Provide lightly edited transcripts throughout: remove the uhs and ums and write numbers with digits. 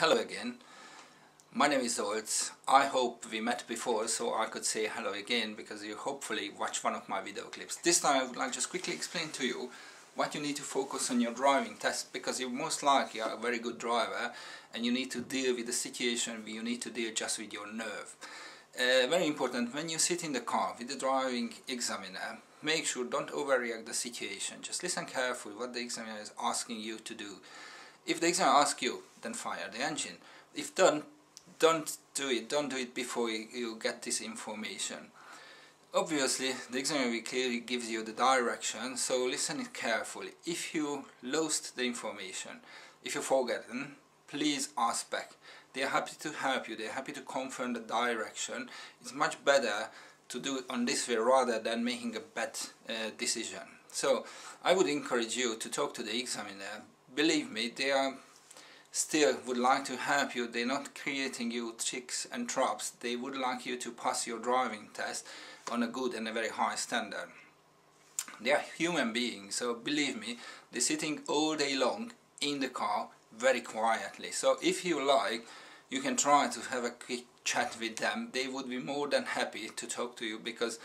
Hello again, my name is Zoltz. I hope we met before so I could say hello again because you hopefully watched one of my video clips. This time I would like to just quickly explain to you what you need to focus on your driving test, because you most likely are a very good driver and you need to deal with the situation where you need to deal just with your nerve. Very important, when you sit in the car with the driving examiner, make sure don't overreact the situation. Just listen carefully what the examiner is asking you to do. If the examiner asks you, then fire the engine. If don't do it. Don't do it before you get this information. Obviously, the examiner clearly gives you the direction, so listen it carefully. If you lost the information, if you forgotten, please ask back. They are happy to help you. They are happy to confirm the direction. It's much better to do it on this way rather than making a bad decision. So I would encourage you to talk to the examiner. Believe me, they are still would like to help you. They're not creating you tricks and traps. They would like you to pass your driving test on a good and a very high standard. They are human beings, so believe me, they're sitting all day long in the car very quietly. So if you like, you can try to have a quick chat with them. They would be more than happy to talk to you, because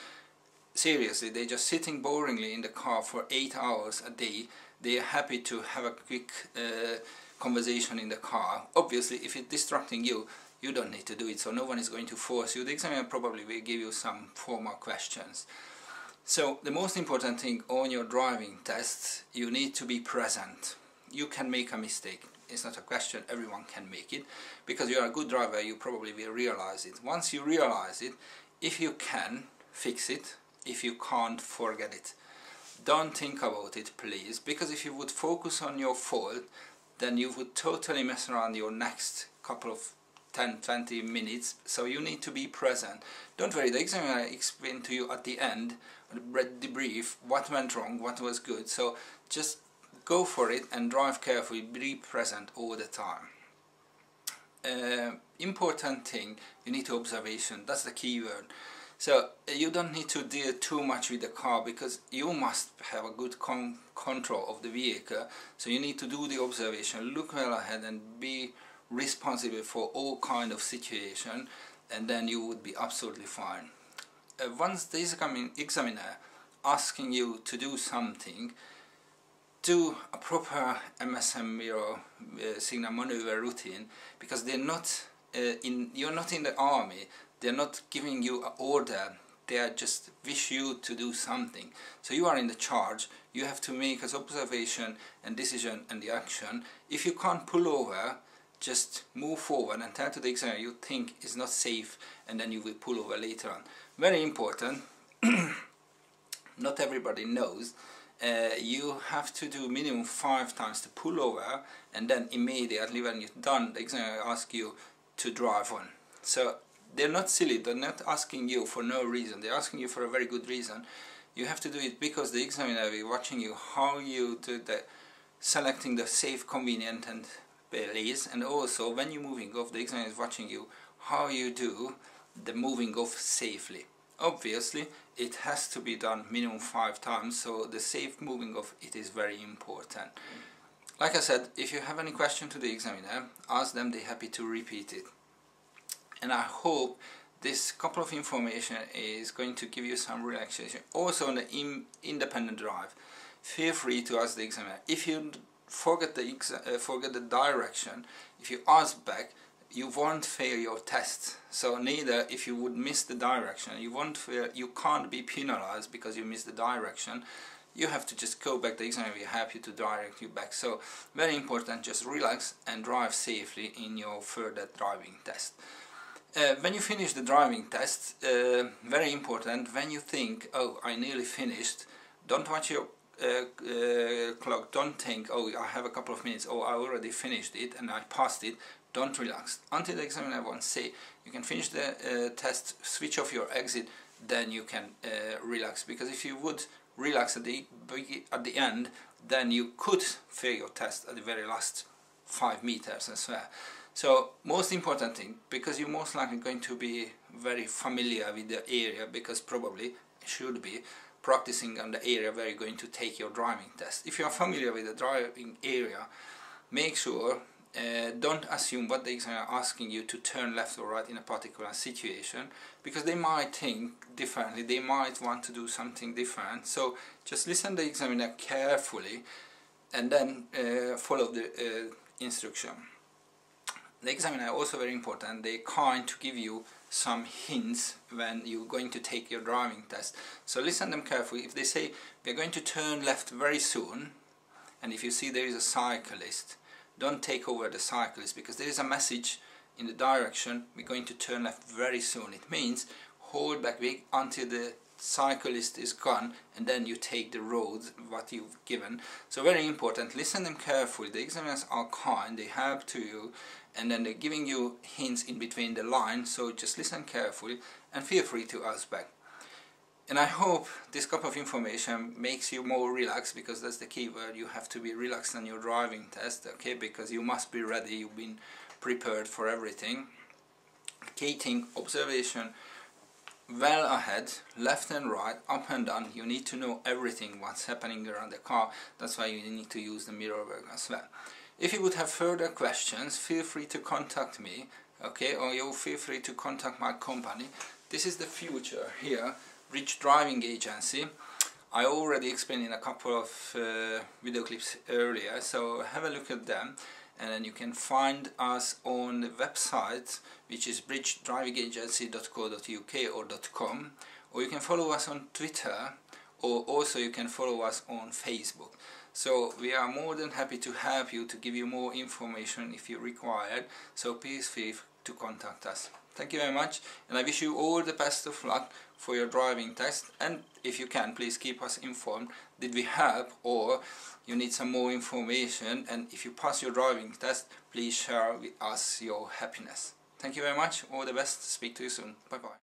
seriously, they're just sitting boringly in the car for 8 hours a day. They are happy to have a quick conversation in the car. Obviously, if it's distracting you, you don't need to do it, so no one is going to force you. The examiner probably will give you some formal questions. So the most important thing on your driving test, you need to be present. You can make a mistake. It's not a question, everyone can make it. Because you're a good driver, you probably will realize it. Once you realize it, if you can, fix it. If you can't, forget it. Don't think about it, please, because if you would focus on your fault, then you would totally mess around your next couple of 10-20 minutes. So you need to be present. Don't worry, the examiner will explain to you at the end, debrief, what went wrong, what was good. So just go for it and drive carefully, be present all the time. Important thing, you need to observation, that's the key word. So you don't need to deal too much with the car, because you must have a good control of the vehicle. So you need to do the observation, look well ahead and be responsible for all kind of situation, and then you would be absolutely fine. Once the examiner asking you to do something, do a proper MSM mirror signal maneuver routine, because they're not you're not in the army. They're not giving you an order, they are just wish you to do something. So you are in the charge, you have to make an observation and decision and the action. If you can't pull over, just move forward and tell to the examiner you think is not safe, and then you will pull over later on. Very important, not everybody knows, you have to do minimum 5 times to pull over, and then immediately when you're done, the examiner will ask you to drive on. So they're not silly, they're not asking you for no reason, they're asking you for a very good reason. You have to do it because the examiner will be watching you, how you do the selecting the safe, convenient and lanes, and also when you're moving off, the examiner is watching you, how you do the moving off safely. Obviously, it has to be done minimum 5 times, so the safe moving off, it is very important. Like I said, if you have any question to the examiner, ask them, they're happy to repeat it. And I hope this couple of information is going to give you some relaxation. Also on the independent drive, feel free to ask the examiner. If you forget the direction, if you ask back, you won't fail your test. So neither if you would miss the direction, you won't fail, you can't be penalized because you missed the direction. You have to just go back, the examiner will help you to direct you back. So very important, just relax and drive safely in your further driving test. When you finish the driving test, very important, when you think, oh, I nearly finished, don't watch your clock, don't think, oh, I have a couple of minutes, oh, I already finished it and I passed it. Don't relax until the examiner wants to say you can finish the test, switch off your exit, then you can relax. Because if you would relax at the end, then you could fail your test at the very last 5 meters as well. So most important thing, because you're most likely going to be very familiar with the area, because probably should be practicing on the area where you're going to take your driving test. If you are familiar with the driving area, make sure don't assume what the examiner is asking you to turn left or right in a particular situation, because they might think differently, they might want to do something different. So just listen to the examiner carefully and then follow the instruction. The examiner is also very important. They kind to give you some hints when you're going to take your driving test. So listen them carefully. If they say we're going to turn left very soon, and if you see there is a cyclist, don't take over the cyclist, because there is a message in the direction we're going to turn left very soon. It means hold back until the cyclist is gone, and then you take the road what you've given. So very important, listen them carefully. The examiners are kind, they help to you, and then they're giving you hints in between the lines, so just listen carefully and feel free to ask back. And I hope this cup of information makes you more relaxed, because that's the key word. You have to be relaxed on your driving test, okay, because you must be ready, you've been prepared for everything. Key thing, observation well ahead, left and right, up and down. You need to know everything what's happening around the car. That's why you need to use the mirror work as well. If you would have further questions, feel free to contact me, okay, or you feel free to contact my company. This is the future here, Bridge Driving Agency. I already explained in a couple of video clips earlier, so have a look at them, and then you can find us on the website, which is bridgedrivingagency.co.uk or .com, or you can follow us on Twitter, or also you can follow us on Facebook. So we are more than happy to help you, to give you more information if you require, so please feel free to contact us. Thank you very much, and I wish you all the best of luck for your driving test. And if you can, please keep us informed. Did we help, or you need some more information? And if you pass your driving test, please share with us your happiness. Thank you very much, all the best, speak to you soon, bye bye.